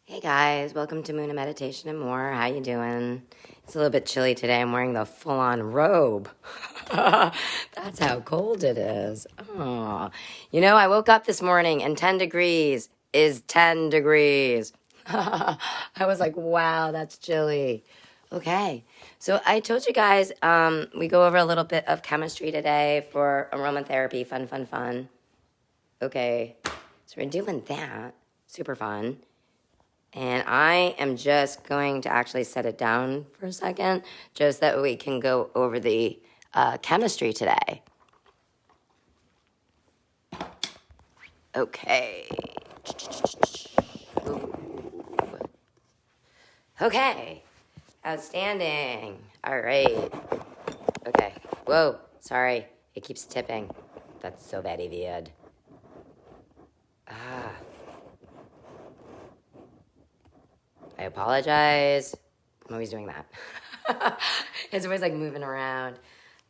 Hey guys, welcome to Moon and Meditation and More. How you doing? It's a little bit chilly today. I'm wearing the full-on robe. That's how cold it is. Oh. You know, I woke up this morning and 10 degrees is 10 degrees. I was like, wow, that's chilly. Okay, so I told you guys we go over a little bit of chemistry today for aromatherapy. Fun. Okay, so we're doing that. Super fun. And I am just going to actually set it down for a second, just that we can go over the chemistry today. Okay. Ooh. Okay. Outstanding. All right. Okay. Whoa. Sorry. It keeps tipping. That's so very weird. I apologize. I'm always doing that. It's always like moving around.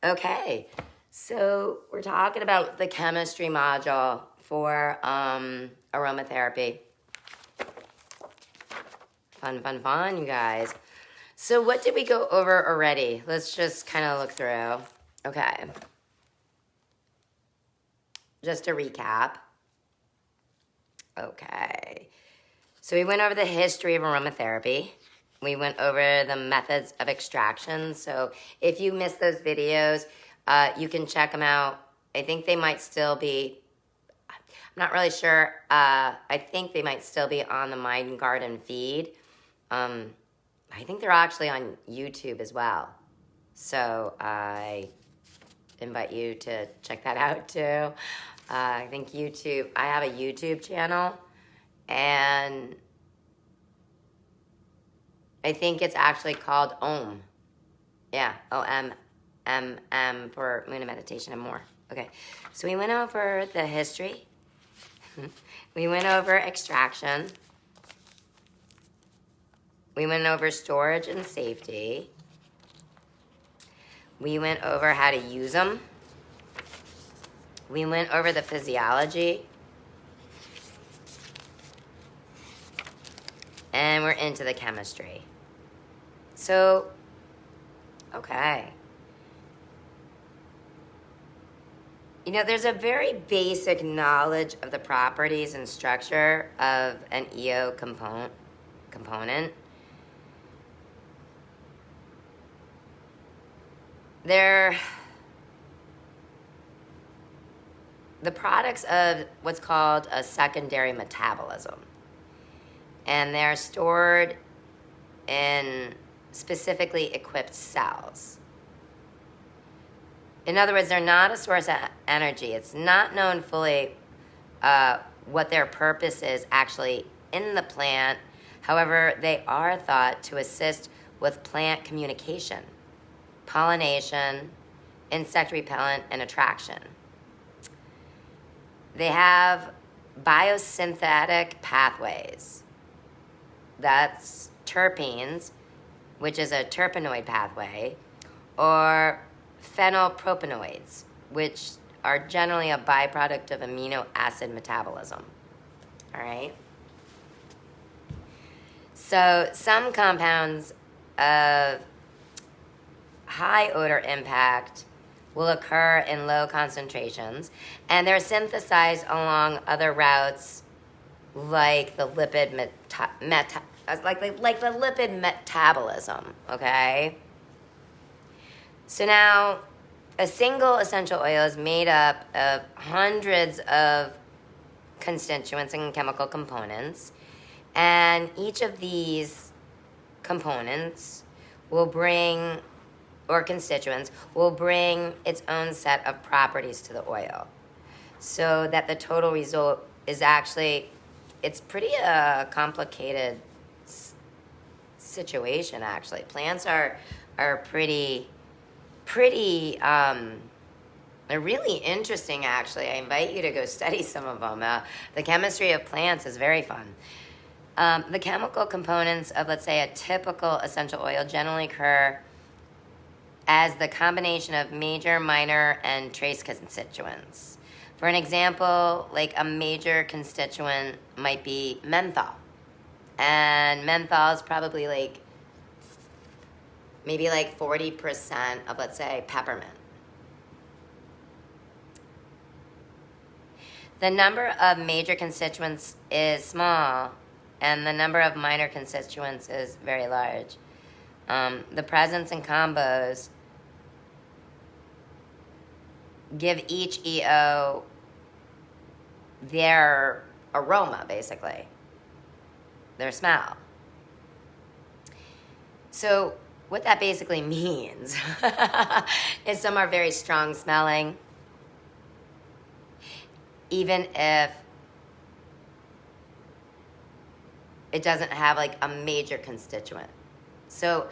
Okay, so we're talking about the chemistry module for aromatherapy. Fun, you guys. So what did we go over already? Let's just kind of look through. Okay. Just to recap. Okay. So we went over the history of aromatherapy. We went over the methods of extraction. So if you missed those videos, you can check them out. I think they might still be, I'm not really sure. I think they might still be on the Ommmmindgarden feed. I think they're actually on YouTube as well. So I invite you to check that out too. I think YouTube, I have a YouTube channel. And I think it's actually called Omm. Yeah, OMMM for Moon and Meditation and More. Okay, so we went over the history. We went over extraction. We went over storage and safety. We went over how to use them. We went over the physiology. And we're into the chemistry. So, okay. You know, there's a very basic knowledge of the properties and structure of an EO component. They're the products of what's called a secondary metabolism. And they're stored in specifically equipped cells. In other words, they're not a source of energy. It's not known fully what their purpose is actually in the plant. However, they are thought to assist with plant communication, pollination, insect repellent, and attraction. They have biosynthetic pathways. That's terpenes, which is a terpenoid pathway, or phenylpropanoids, which are generally a byproduct of amino acid metabolism. All right? So some compounds of high odor impact will occur in low concentrations, and they're synthesized along other routes like the lipid like the lipid metabolism, okay? So now, a single essential oil is made up of hundreds of constituents and chemical components, and each of these components will bring, or constituents, will bring its own set of properties to the oil, so that the total result is actually, it's pretty complicated situation, actually. Plants are pretty they're really interesting, actually. I invite you to go study some of them. The chemistry of plants is very fun. The chemical components of, let's say, a typical essential oil generally occur as the combination of major, minor, and trace constituents. For an example, like a major constituent might be menthol. And menthol is probably like, maybe like 40% of, let's say, peppermint. The number of major constituents is small, and the number of minor constituents is very large. The presence and combos give each EO their aroma, basically, their smell. So what that basically means is some are very strong smelling, even if it doesn't have like a major constituent. So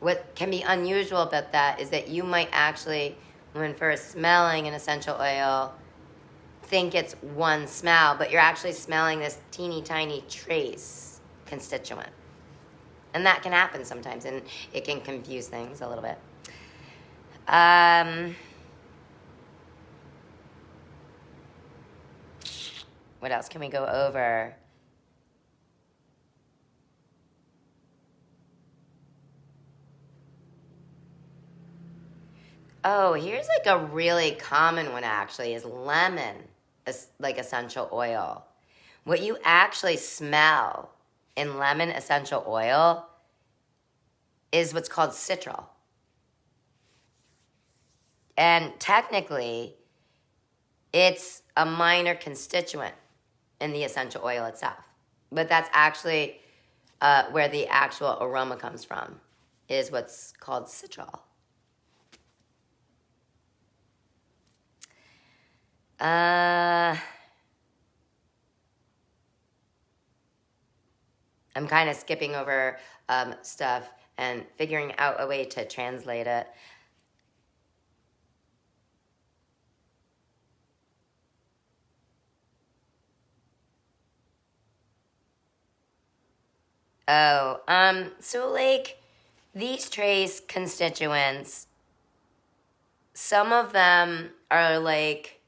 what can be unusual about that is that you might actually, when first smelling an essential oil, think it's one smell, but you're actually smelling this teeny tiny trace constituent. And that can happen sometimes, and it can confuse things a little bit. What else can we go over? Oh, here's like a really common one actually, is lemon, like essential oil. What you actually smell in lemon essential oil is what's called citral. And technically, it's a minor constituent in the essential oil itself. But that's actually where the actual aroma comes from, is what's called citral. I'm kind of skipping over stuff and figuring out a way to translate it. So like these trace constituents, some of them are like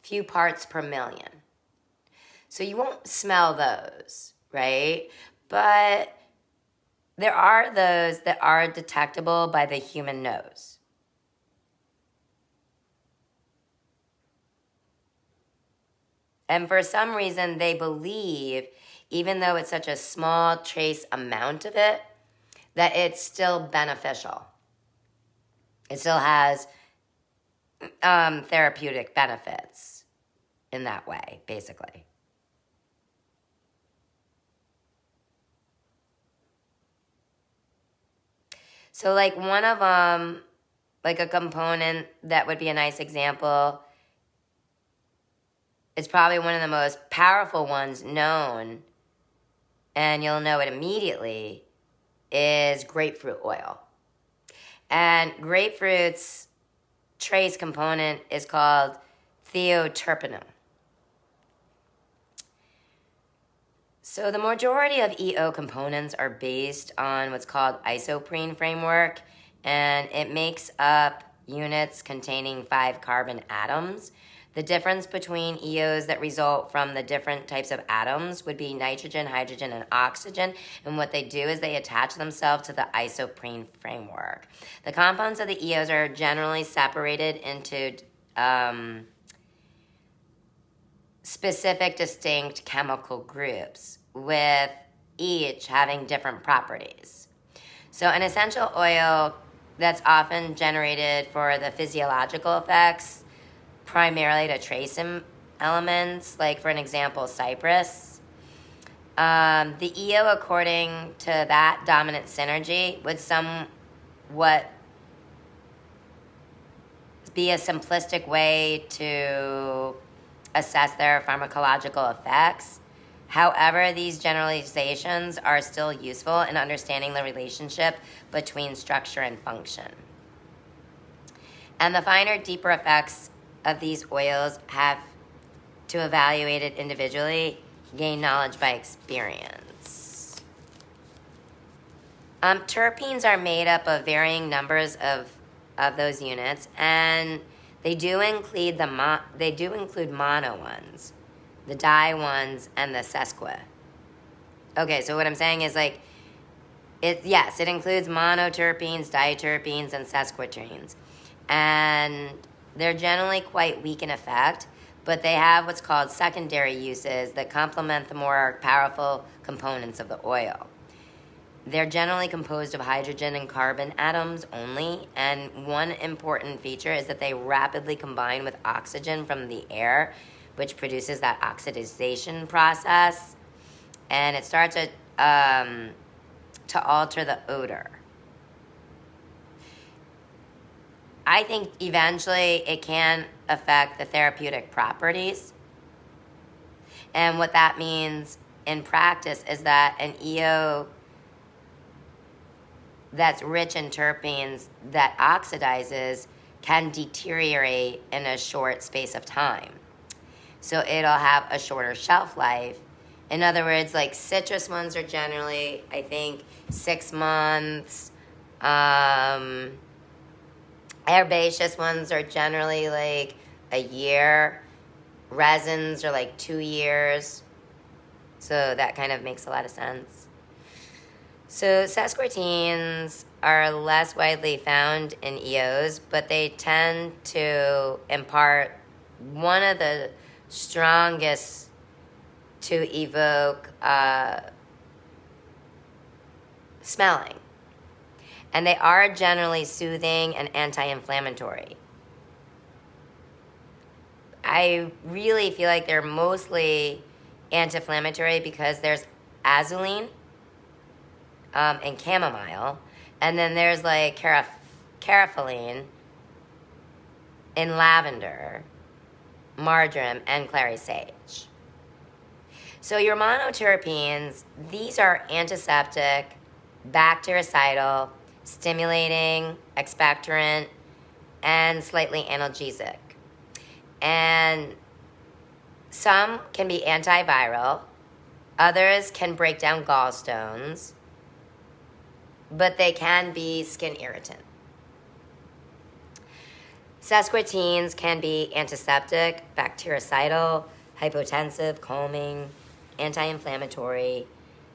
few parts per million. So you won't smell those, right? But there are those that are detectable by the human nose. And for some reason, they believe, even though it's such a small trace amount of it, that it's still beneficial. It still has therapeutic benefits in that way, basically. So like one of them, like a component that would be a nice example, is probably one of the most powerful ones known, and you'll know it immediately, is grapefruit oil. And grapefruit's trace component is called thioterpenum. So the majority of EO components are based on what's called isoprene framework, and it makes up units containing 5 carbon atoms. The difference between EOs that result from the different types of atoms would be nitrogen, hydrogen, and oxygen, and what they do is they attach themselves to the isoprene framework. The compounds of the EOs are generally separated into specific distinct chemical groups, with each having different properties. So an essential oil that's often generated for the physiological effects, primarily to trace elements, like for an example, cypress. The EO, according to that dominant synergy, would somewhat be a simplistic way to assess their pharmacological effects. However, these generalizations are still useful in understanding the relationship between structure and function. And the finer, deeper effects of these oils have to evaluate it individually, gain knowledge by experience. Terpenes are made up of varying numbers of those units, and they do include mono ones, the di ones, and the sesqui. Okay, so what I'm saying is like, yes, it includes monoterpenes, diterpenes, and sesquiterpenes. And they're generally quite weak in effect, but they have what's called secondary uses that complement the more powerful components of the oil. They're generally composed of hydrogen and carbon atoms only, and one important feature is that they rapidly combine with oxygen from the air, which produces that oxidization process, and it starts to alter the odor. I think eventually it can affect the therapeutic properties. And what that means in practice is that an EO that's rich in terpenes that oxidizes can deteriorate in a short space of time. So it'll have a shorter shelf life. In other words, like citrus ones are generally, I think, 6 months. Herbaceous ones are generally like a year. Resins are like 2 years. So that kind of makes a lot of sense. So sesquiterpenes are less widely found in EOs, but they tend to impart one of the strongest to evoke smelling. And they are generally soothing and anti-inflammatory. I really feel like they're mostly anti-inflammatory because there's azulene and chamomile, and then there's like caraphyllene in lavender, marjoram, and clary sage. So your monoterpenes, these are antiseptic, bactericidal, stimulating, expectorant, and slightly analgesic. And some can be antiviral, others can break down gallstones, but they can be skin irritant. Sesquiterpenes can be antiseptic, bactericidal, hypotensive, calming, anti-inflammatory.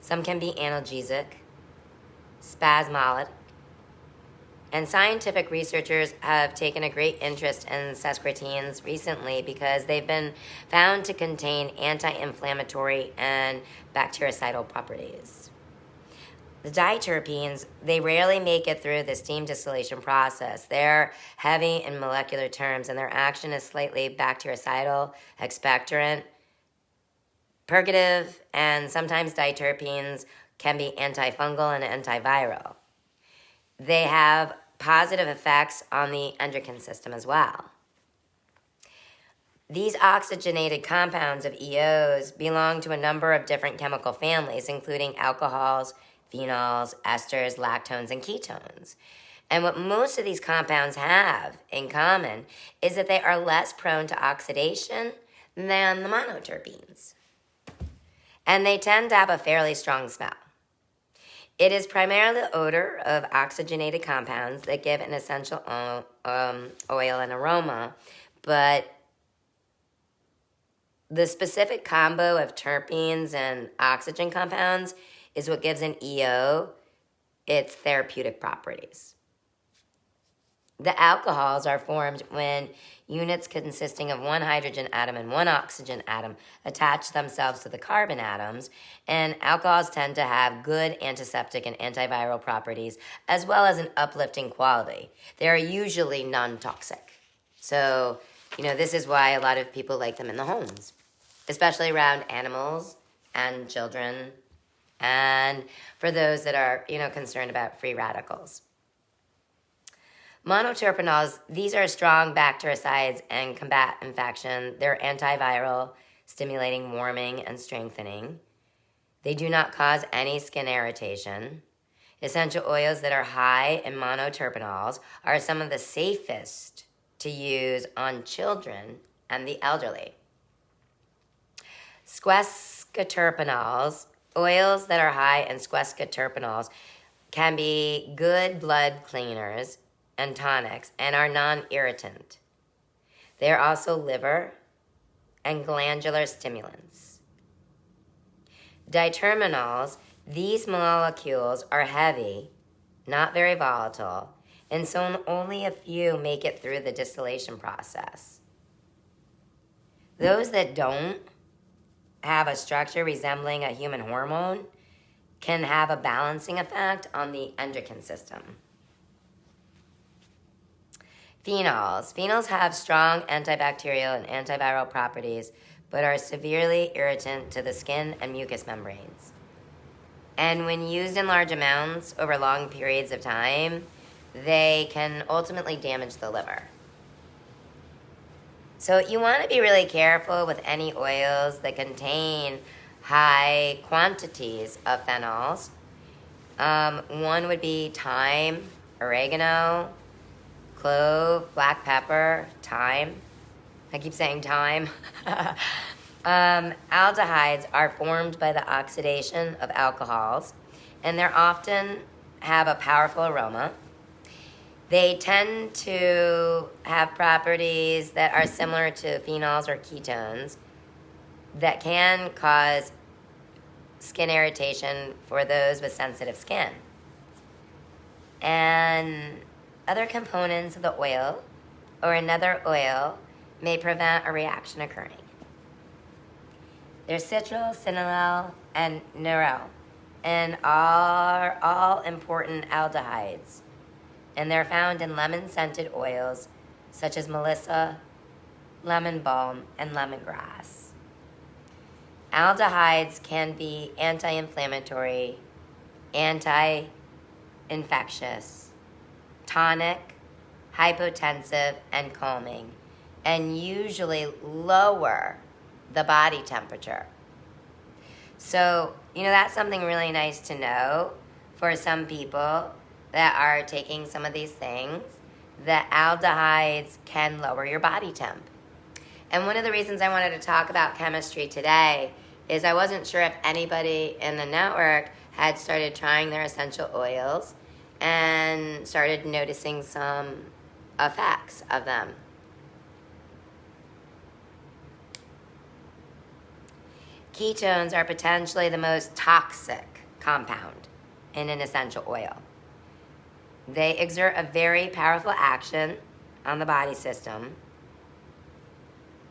Some can be analgesic, spasmodic. And scientific researchers have taken a great interest in sesquiterpenes recently because they've been found to contain anti-inflammatory and bactericidal properties. The diterpenes, they rarely make it through the steam distillation process. They're heavy in molecular terms, and their action is slightly bactericidal, expectorant, purgative, and sometimes diterpenes can be antifungal and antiviral. They have positive effects on the endocrine system as well. These oxygenated compounds of EOs belong to a number of different chemical families, including alcohols, phenols, esters, lactones, and ketones. And what most of these compounds have in common is that they are less prone to oxidation than the monoterpenes. And they tend to have a fairly strong smell. It is primarily the odor of oxygenated compounds that give an essential oil and aroma, but the specific combo of terpenes and oxygen compounds is what gives an EO its therapeutic properties. The alcohols are formed when units consisting of one hydrogen atom and one oxygen atom attach themselves to the carbon atoms, and alcohols tend to have good antiseptic and antiviral properties as well as an uplifting quality. They are usually non-toxic. So, this is why a lot of people like them in the homes, especially around animals and children, and for those that are, concerned about free radicals. Monoterpenols, these are strong bactericides and combat infection. They're antiviral, stimulating warming and strengthening. They do not cause any skin irritation. Essential oils that are high in monoterpenols are some of the safest to use on children and the elderly. Sesquiterpenols, oils that are high in sesquiterpenols, can be good blood cleaners and tonics and are non-irritant. They are also liver and glandular stimulants. Diterminals, these molecules are heavy, not very volatile, and so only a few make it through the distillation process. Those that don't have a structure resembling a human hormone can have a balancing effect on the endocrine system. Phenols. Phenols have strong antibacterial and antiviral properties, but are severely irritant to the skin and mucous membranes. And when used in large amounts over long periods of time, they can ultimately damage the liver. So you want to be really careful with any oils that contain high quantities of phenols. One would be thyme, oregano, clove, black pepper, thyme. I keep saying thyme. Aldehydes are formed by the oxidation of alcohols, and they often have a powerful aroma. They tend to have properties that are similar to phenols or ketones that can cause skin irritation for those with sensitive skin. And other components of the oil or another oil may prevent a reaction occurring. There's citral, cinyl, and neural, and are all important aldehydes. And they're found in lemon-scented oils such as melissa, lemon balm, and lemongrass. Aldehydes can be anti-inflammatory, anti-infectious, tonic, hypotensive, and calming, and usually lower the body temperature. So, that's something really nice to know for some people that are taking some of these things, that aldehydes can lower your body temp. And one of the reasons I wanted to talk about chemistry today is I wasn't sure if anybody in the network had started trying their essential oils and started noticing some effects of them. Ketones are potentially the most toxic compound in an essential oil. They exert a very powerful action on the body system,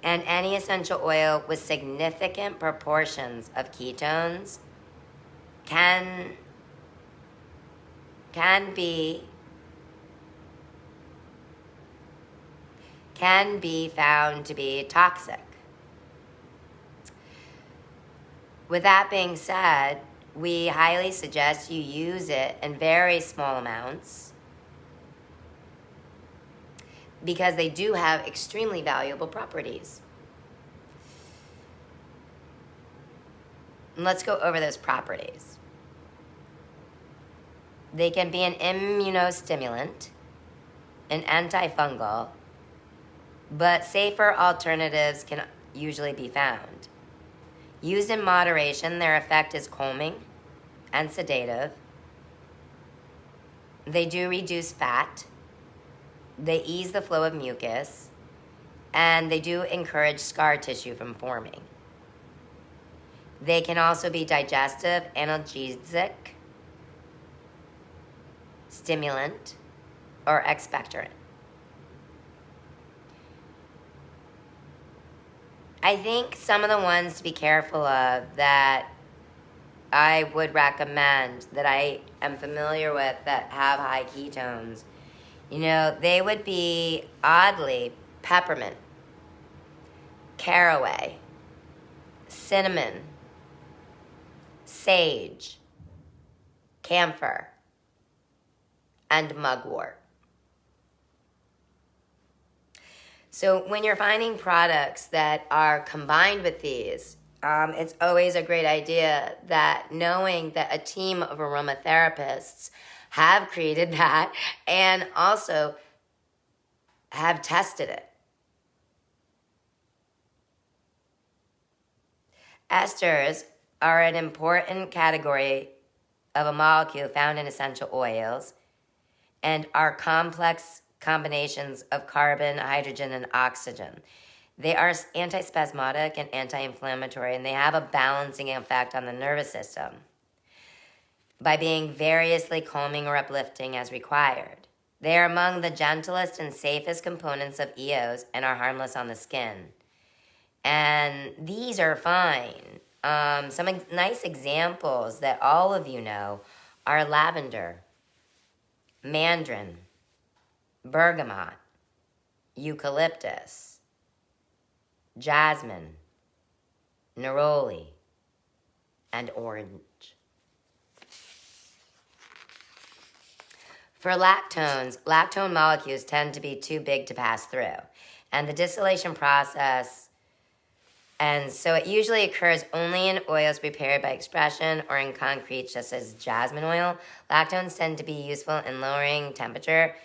and any essential oil with significant proportions of ketones can be found to be toxic. With that being said, we highly suggest you use it in very small amounts because they do have extremely valuable properties. And let's go over those properties. They can be an immunostimulant, an antifungal, but safer alternatives can usually be found. Used in moderation, their effect is calming and sedative. They do reduce fat. They ease the flow of mucus. And they do encourage scar tissue from forming. They can also be digestive, analgesic, stimulant, or expectorant. I think some of the ones to be careful of that I would recommend, that I am familiar with, that have high ketones, they would be, oddly, peppermint, caraway, cinnamon, sage, camphor, and mugwort. So when you're finding products that are combined with these, it's always a great idea that knowing that a team of aromatherapists have created that and also have tested it. Esters are an important category of a molecule found in essential oils and are complex combinations of carbon, hydrogen, and oxygen. They are antispasmodic and anti-inflammatory, and they have a balancing effect on the nervous system by being variously calming or uplifting as required. They are among the gentlest and safest components of EOs and are harmless on the skin. And these are fine. Some nice examples that all of you know are lavender, mandarin, bergamot, eucalyptus, jasmine, neroli, and orange. For lactones, lactone molecules tend to be too big to pass through, and the distillation process, and so it usually occurs only in oils prepared by expression or in concrete, just as jasmine oil. Lactones tend to be useful in lowering temperature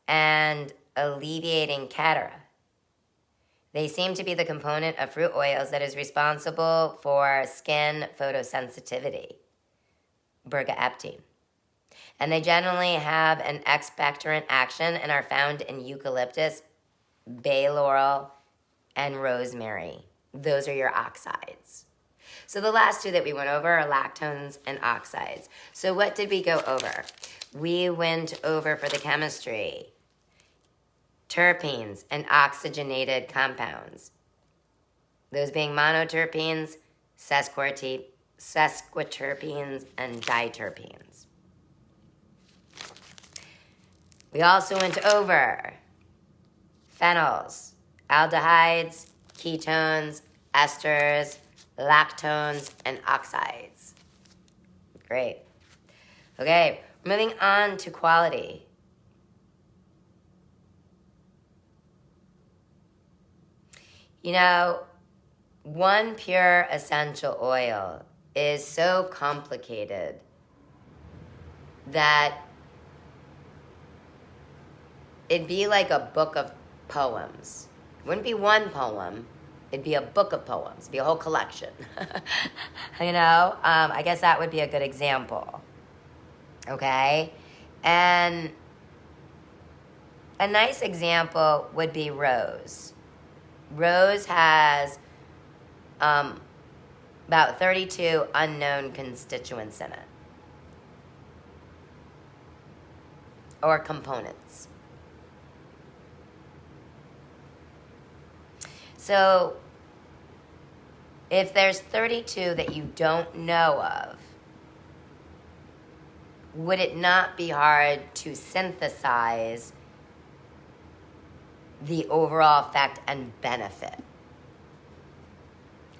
and alleviating catara. They seem to be the component of fruit oils that is responsible for skin photosensitivity, bergaeptine. And they generally have an expectorant action and are found in eucalyptus, bay laurel, and rosemary. Those are your oxides. So the last two that we went over are lactones and oxides. So what did we go over? We went over, for the chemistry, terpenes and oxygenated compounds. Those being monoterpenes, sesquiterpenes, and diterpenes. We also went over phenols, aldehydes, ketones, esters, lactones, and oxides. Great. Okay, moving on to quality. You know, one pure essential oil is so complicated that it'd be like a book of poems. It wouldn't be one poem. It'd be a book of poems. It'd be a whole collection. You know? I guess that would be a good example. Okay? And a nice example would be rose. Rose has about 32 unknown constituents in it. Or components. So, if there's 32 that you don't know of, would it not be hard to synthesize the overall effect and benefit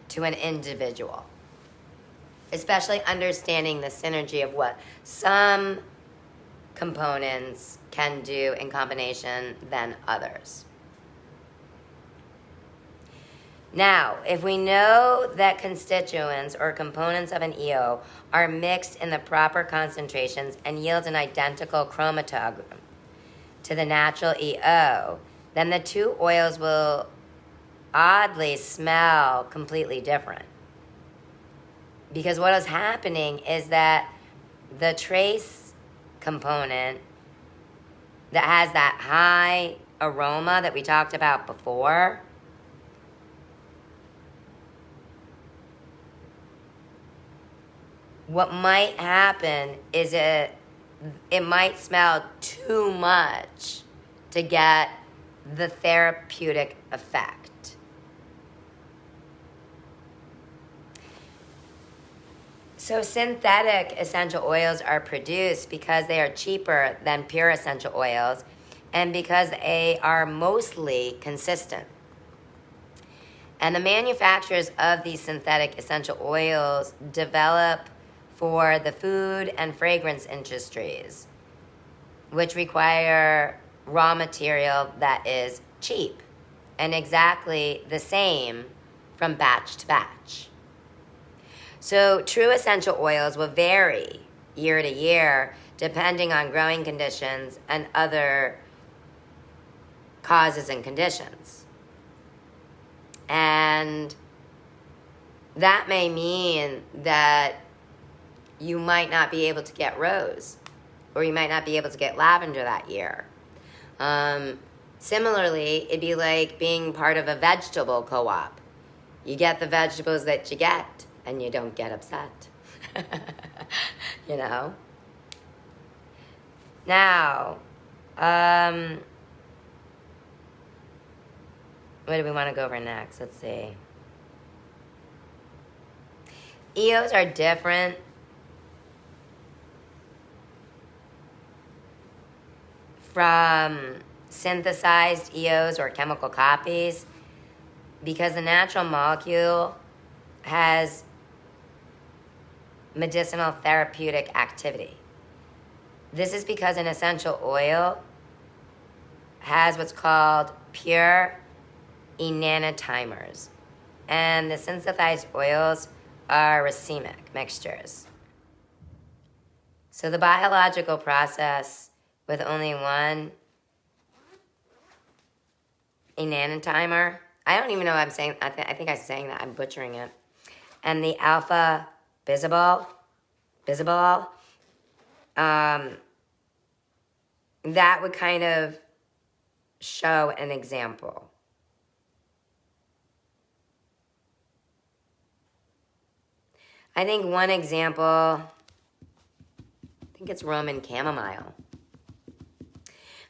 to an individual? Especially understanding the synergy of what some components can do in combination than others. Now, if we know that constituents or components of an EO are mixed in the proper concentrations and yield an identical chromatogram to the natural EO, then the two oils will oddly smell completely different. Because what is happening is that the trace component that has that high aroma that we talked about before, what might happen is it might smell too much to get the therapeutic effect. So synthetic essential oils are produced because they are cheaper than pure essential oils and because they are mostly consistent. And the manufacturers of these synthetic essential oils develop for the food and fragrance industries, which require raw material that is cheap and exactly the same from batch to batch. So true essential oils will vary year to year depending on growing conditions and other causes and conditions. And that may mean that you might not be able to get rose, or you might not be able to get lavender that year. Similarly, it'd be like being part of a vegetable co-op. You get the vegetables that you get, and you don't get upset. You know? Now, what do we want to go over next? Let's see. EOs are different from synthesized EOs or chemical copies because the natural molecule has medicinal therapeutic activity. This is because an essential oil has what's called pure enantiomers, and the synthesized oils are racemic mixtures. So the biological process with only one enantiomer, I don't even know what I'm saying. I think I'm saying that. I'm butchering it. And the alpha bisabol, that would kind of show an example. I think one example, I think it's Roman chamomile.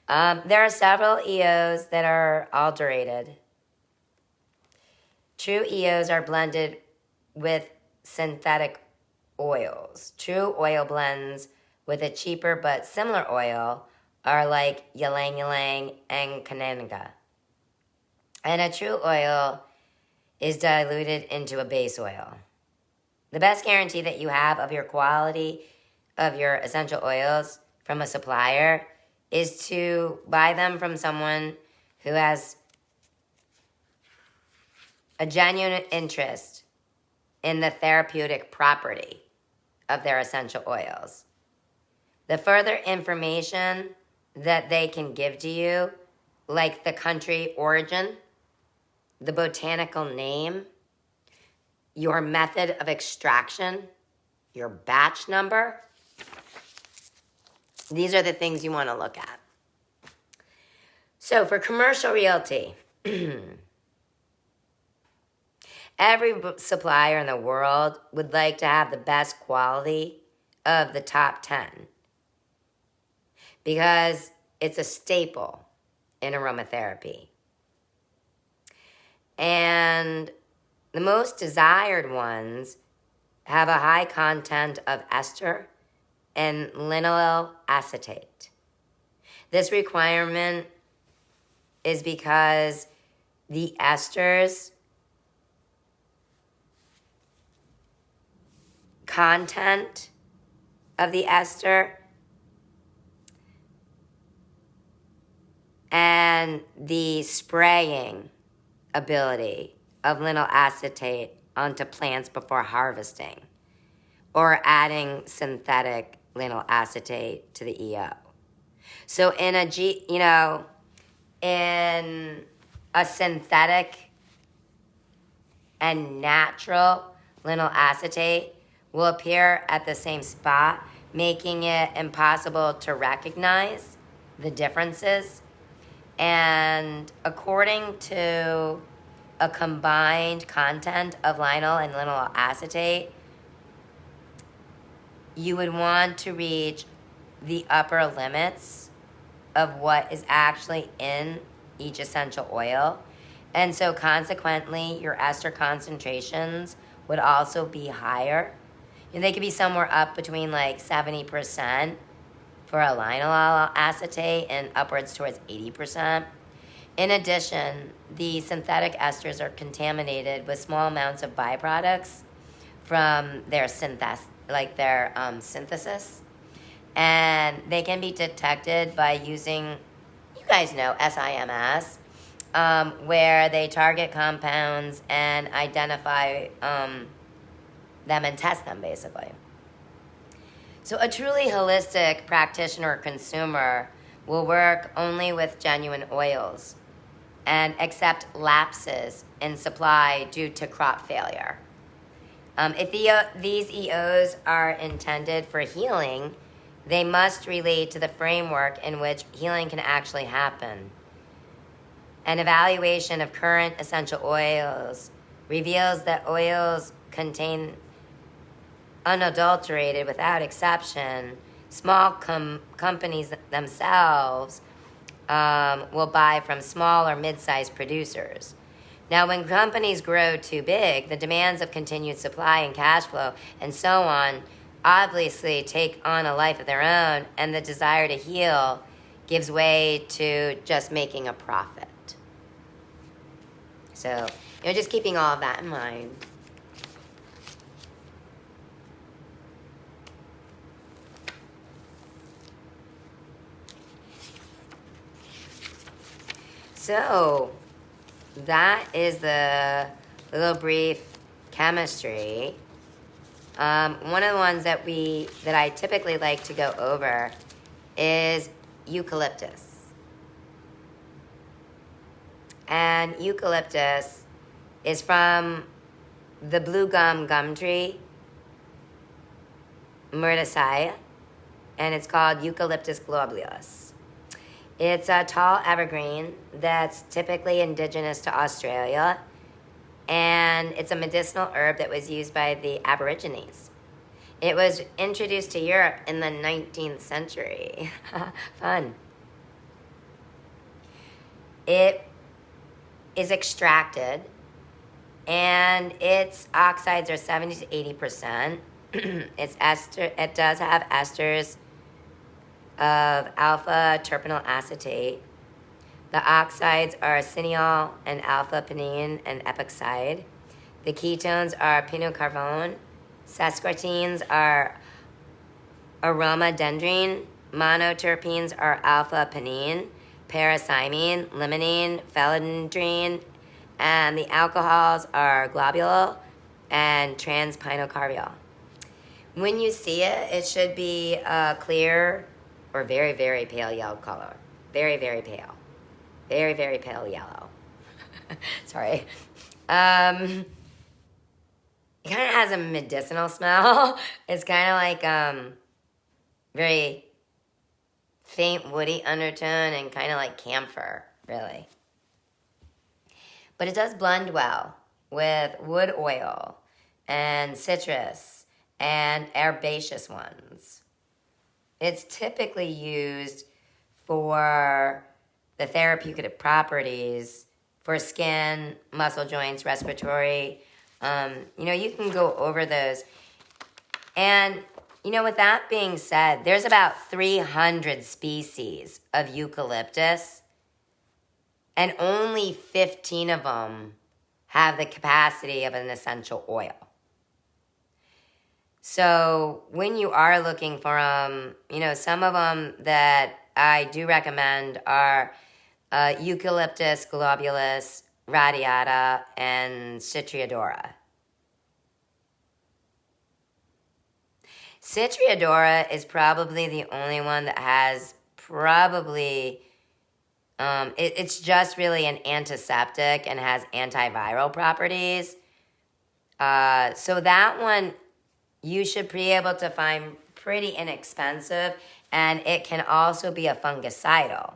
There are several EOs that are alterated. True EOs are blended with synthetic oils. True oil blends with a cheaper but similar oil are like ylang ylang and cananga. And a true oil is diluted into a base oil. The best guarantee that you have of your quality of your essential oils from a supplier is to buy them from someone who has a genuine interest in the therapeutic property of their essential oils. The further information that they can give to you, like the country origin, the botanical name, your method of extraction, your batch number, these are the things you want to look at. So for commercial realty, every supplier in the world would like to have the best quality of the top 10 because it's a staple in aromatherapy. And the most desired ones have a high content of ester and linolyl acetate. This requirement is because the esters content of the ester and the spraying ability of linolyl acetate onto plants before harvesting or adding synthetic linolyl acetate to the EO. So in a synthetic and natural linolyl acetate will appear at the same spot, making it impossible to recognize the differences. And according to a combined content of linolyl and linolyl acetate, you would want to reach the upper limits of what is actually in each essential oil. And so consequently, your ester concentrations would also be higher. And they could be somewhere up between like 70% for a linolyl acetate and upwards towards 80%. In addition, the synthetic esters are contaminated with small amounts of byproducts from their synthesis. And they can be detected by using, you guys know, SIMS, where they target compounds and identify them and test them, basically. So a truly holistic practitioner or consumer will work only with genuine oils and accept lapses in supply due to crop failure. If these EOs are intended for healing, they must relate to the framework in which healing can actually happen. An evaluation of current essential oils reveals that oils contain unadulterated, without exception, small companies themselves will buy from small or mid-sized producers. Now, when companies grow too big, the demands of continued supply and cash flow and so on obviously take on a life of their own, and the desire to heal gives way to just making a profit. So, just keeping all of that in mind. So, that is the little brief chemistry. One of the ones that I typically like to go over is eucalyptus. And eucalyptus is from the blue gum tree, Myrtaceae, and it's called Eucalyptus globulus. It's a tall evergreen that's typically indigenous to Australia, and it's a medicinal herb that was used by the Aborigines. It was introduced to Europe in the 19th century. Fun. It is extracted, and its oxides are 70 to 80%. It does have esters of alpha terpinyl acetate. The oxides are cineol and alpha pinene and epoxide. The ketones are pinocarbone. Sesquiterpenes are aromatherapy. Monoterpenes are alpha pinene, paracymene, limonene, phenylidene, and the alcohols are globulol and transpinocarbiol. When you see it, it should be a clear or very, very pale yellow color. Very, very pale. Very, very pale yellow. Sorry. It kind of has a medicinal smell. It's kind of like very faint woody undertone and kind of like camphor, really. But it does blend well with wood oil and citrus and herbaceous ones. It's typically used for the therapeutic properties for skin, muscle joints, respiratory. You can go over those. And, with that being said, there's about 300 species of eucalyptus, and only 15 of them have the capacity of an essential oil. So when you are looking for them, some of them that I do recommend are Eucalyptus globulus, radiata, and citriodora. Citriodora is probably the only one that has it's just really an antiseptic and has antiviral properties. So that one you should be able to find pretty inexpensive, and it can also be a fungicidal.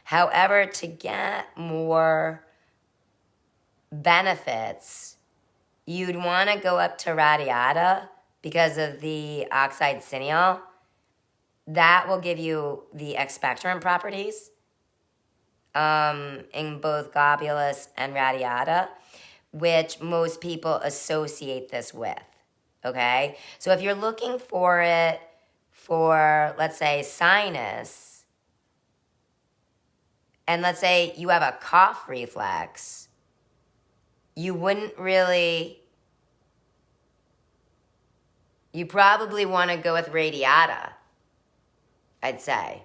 However, to get more benefits, you'd want to go up to radiata because of the oxide cineol. That will give you the expectorant properties in both globulus and radiata, which most people associate this with, okay? So if you're looking for it for, let's say, sinus, and let's say you have a cough reflex, you probably want to go with radiata, I'd say.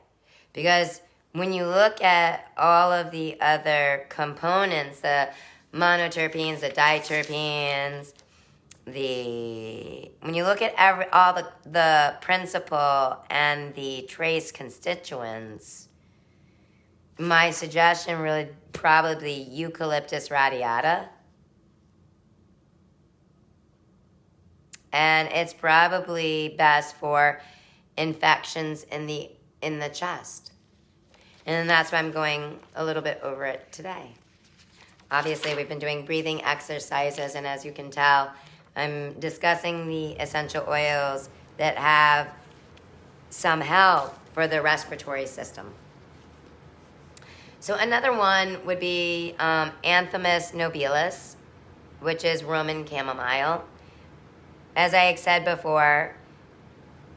Because when you look at all of the other components, the monoterpenes, the diterpenes, when you look at all the principal and the trace constituents, my suggestion really probably Eucalyptus radiata. And it's probably best for infections in the chest. And that's why I'm going a little bit over it today. Obviously, we've been doing breathing exercises, and as you can tell, I'm discussing the essential oils that have some help for the respiratory system. So another one would be Anthemis nobilis, which is Roman chamomile. As I said before,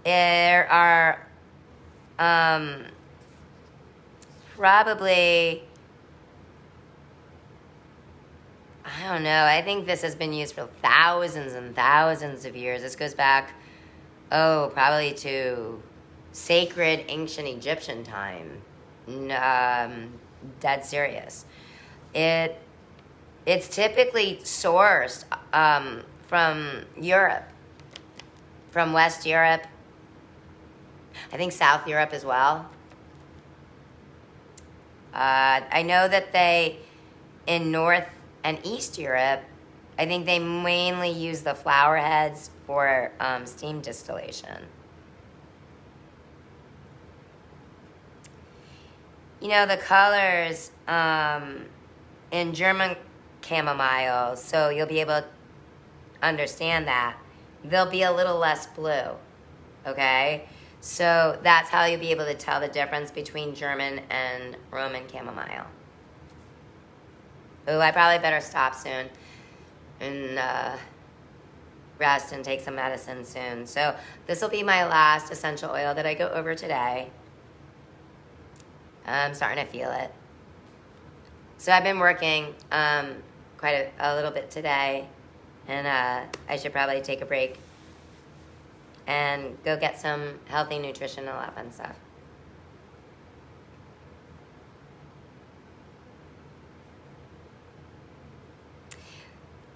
there are probably, I don't know, I think this has been used for thousands and thousands of years. This goes back, probably to sacred ancient Egyptian time. Dead serious. It's typically sourced from Europe, from West Europe, I think South Europe as well. I know that in North and East Europe, I think they mainly use the flower heads for steam distillation. You know, the colors in German chamomile, so you'll be able to understand that, they'll be a little less blue, okay? So that's how you'll be able to tell the difference between German and Roman chamomile. I probably better stop soon and rest and take some medicine soon. So this will be my last essential oil that I go over today. I'm starting to feel it. So I've been working quite a little bit today, and I should probably take a break and go get some healthy nutrition and all that fun stuff.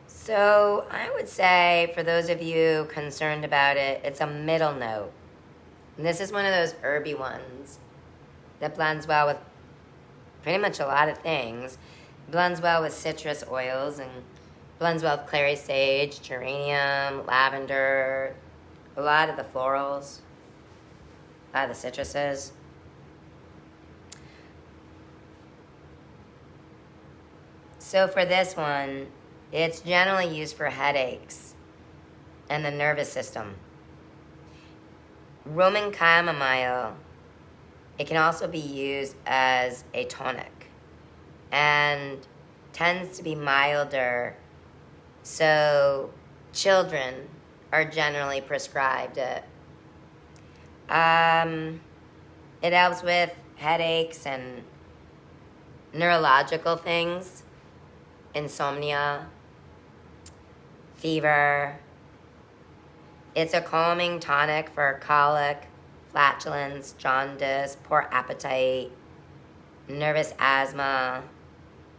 So I would say, for those of you concerned about it, it's a middle note. And this is one of those herby ones that blends well with pretty much a lot of things. Blends well with citrus oils and blends well with clary sage, geranium, lavender, a lot of the florals, a lot of the citruses. So for this one, it's generally used for headaches and the nervous system. Roman chamomile, it can also be used as a tonic and tends to be milder, so children are generally prescribed it. It helps with headaches and neurological things, insomnia, fever. It's a calming tonic for colic, flatulence, jaundice, poor appetite, nervous asthma,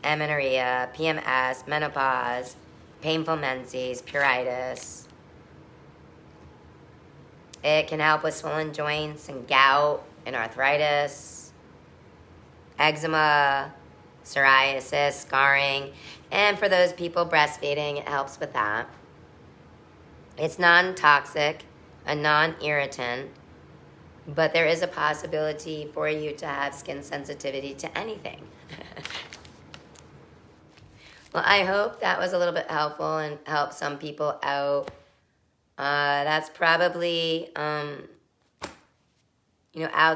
amenorrhea, PMS, menopause, painful menses, pruritus. It can help with swollen joints and gout and arthritis, eczema, psoriasis, scarring, and for those people breastfeeding, it helps with that. It's non-toxic, a non-irritant, but there is a possibility for you to have skin sensitivity to anything. Well, I hope that was a little bit helpful and helped some people out. That's probably, out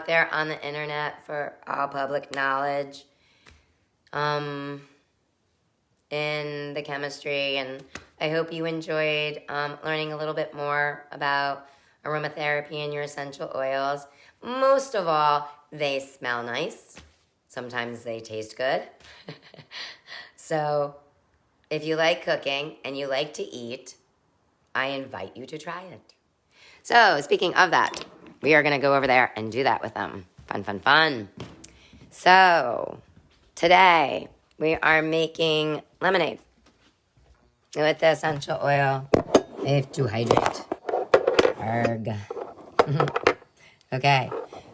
there on the internet for all public knowledge in the chemistry, and I hope you enjoyed learning a little bit more about aromatherapy and your essential oils. Most of all, they smell nice. Sometimes they taste good. So if you like cooking and you like to eat, I invite you to try it. So speaking of that, we are going to go over there and do that with them. Fun, fun, fun. So today we are making lemonade with the essential oil. I have to hydrate. Arg. Okay,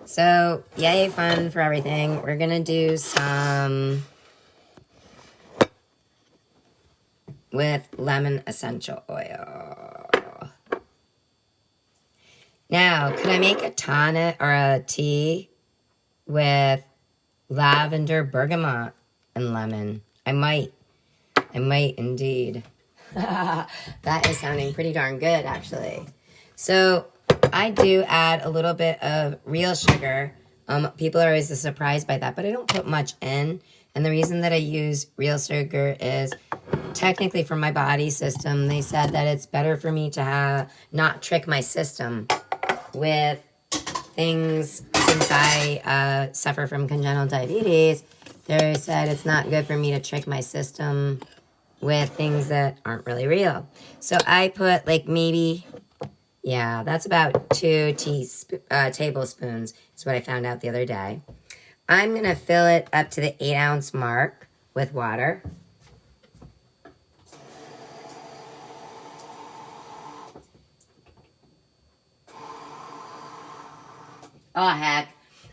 so yay fun for everything. We're going to do some with lemon essential oil. Now, could I make a tonic or a tea with lavender, bergamot, and lemon? I might. I might indeed. That is sounding pretty darn good, actually. So I do add a little bit of real sugar. People are always surprised by that, but I don't put much in. And the reason that I use real sugar is technically for my body system, they said that it's better for me to not trick my system with things. Since I suffer from congenital diabetes, they said it's not good for me to trick my system with things that aren't really real. So I put like maybe, yeah, that's about 2 tablespoons is what I found out the other day. I'm going to fill it up to the 8-ounce mark with water. Oh, heck.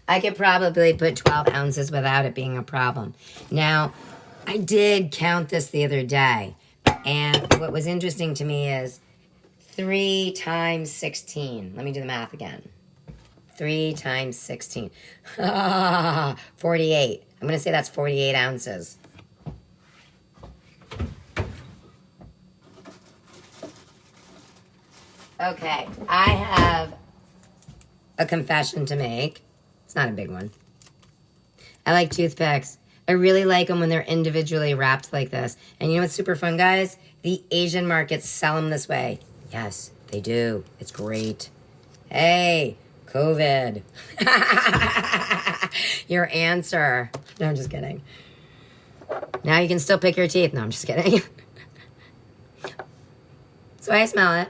I could probably put 12 ounces without it being a problem. Now, I did count this the other day. And what was interesting to me is 3 times 16. Let me do the math again. 3 times 16. 48. I'm going to say that's 48 ounces. Okay, I have a confession to make. It's not a big one. I like toothpicks. I really like them when they're individually wrapped like this. And you know what's super fun, guys? The Asian markets sell them this way. Yes, they do. It's great. Hey, COVID. Your answer. No, I'm just kidding. Now you can still pick your teeth. No, I'm just kidding. So I smell it.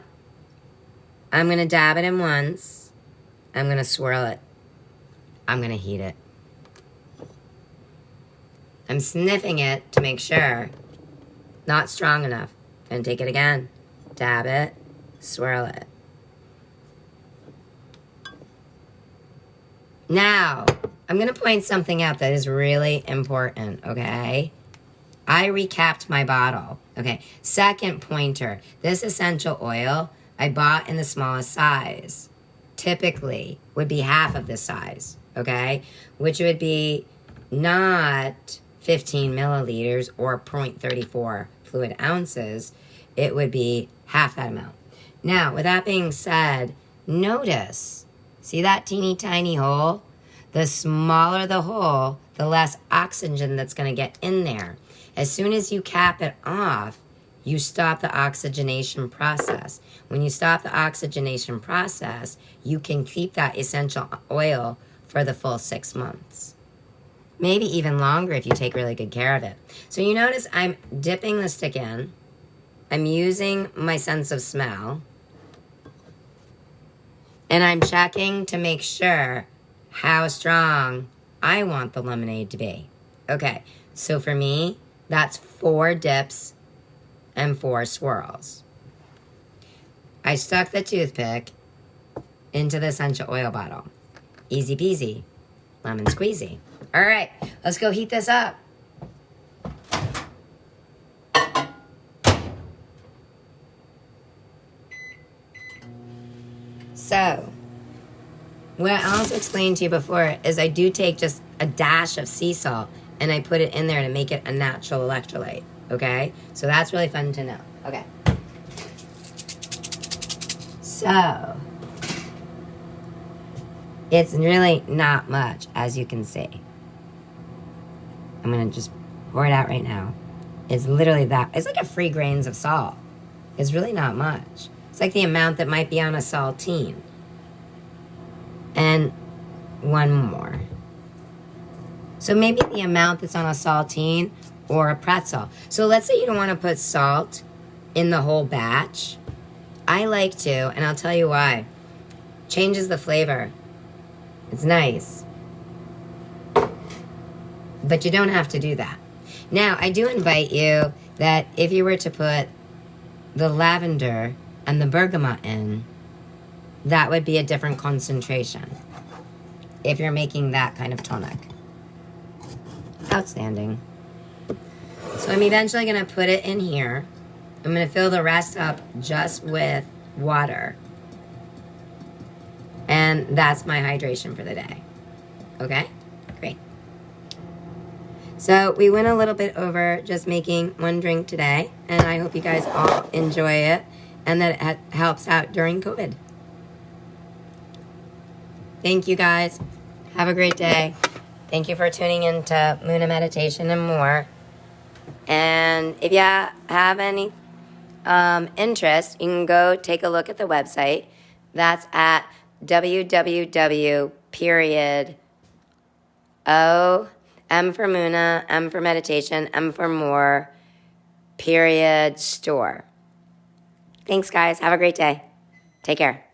I'm going to dab it in once. I'm going to swirl it. I'm going to heat it. I'm sniffing it to make sure. Not strong enough. Gonna take it again. Dab it. Swirl it. Now, I'm going to point something out that is really important, okay? I recapped my bottle. Okay, second pointer. This essential oil I bought in the smallest size. Typically would be half of this size, okay? Which would be not 15 milliliters or 0.34 fluid ounces. It would be half that amount. Now, with that being said, notice, see that teeny tiny hole? The smaller the hole, the less oxygen that's going to get in there. As soon as you cap it off, you stop the oxygenation process. When you stop the oxygenation process, you can keep that essential oil for the full 6 months. Maybe even longer if you take really good care of it. So you notice I'm dipping the stick in. I'm using my sense of smell. And I'm checking to make sure how strong I want the lemonade to be. Okay, so for me, that's 4 dips and 4 swirls. I stuck the toothpick into the essential oil bottle. Easy peasy, lemon squeezy. All right, let's go heat this up. So, what I also explained to you before is I do take just a dash of sea salt and I put it in there to make it a natural electrolyte, okay? So that's really fun to know. Okay. So, it's really not much, as you can see. I'm going to just pour it out right now. It's literally that. It's like a 3 grains of salt. It's really not much. It's like the amount that might be on a saltine. And 1 more. So maybe the amount that's on a saltine or a pretzel. So let's say you don't want to put salt in the whole batch. I like to, and I'll tell you why. Changes the flavor. It's nice. But you don't have to do that. Now, I do invite you that if you were to put the lavender and the bergamot in, that would be a different concentration if you're making that kind of tonic. Outstanding. So I'm eventually going to put it in here. I'm going to fill the rest up just with water. And that's my hydration for the day. Okay? Great. So we went a little bit over just making one drink today, and I hope you guys all enjoy it and that it helps out during COVID. Thank you guys. Have a great day. Thank you for tuning in to Muna Meditation and more. And if you have any interest, you can go take a look at the website. That's at www. M for Muna, M for meditation, M for more, store. Thanks, guys. Have a great day. Take care.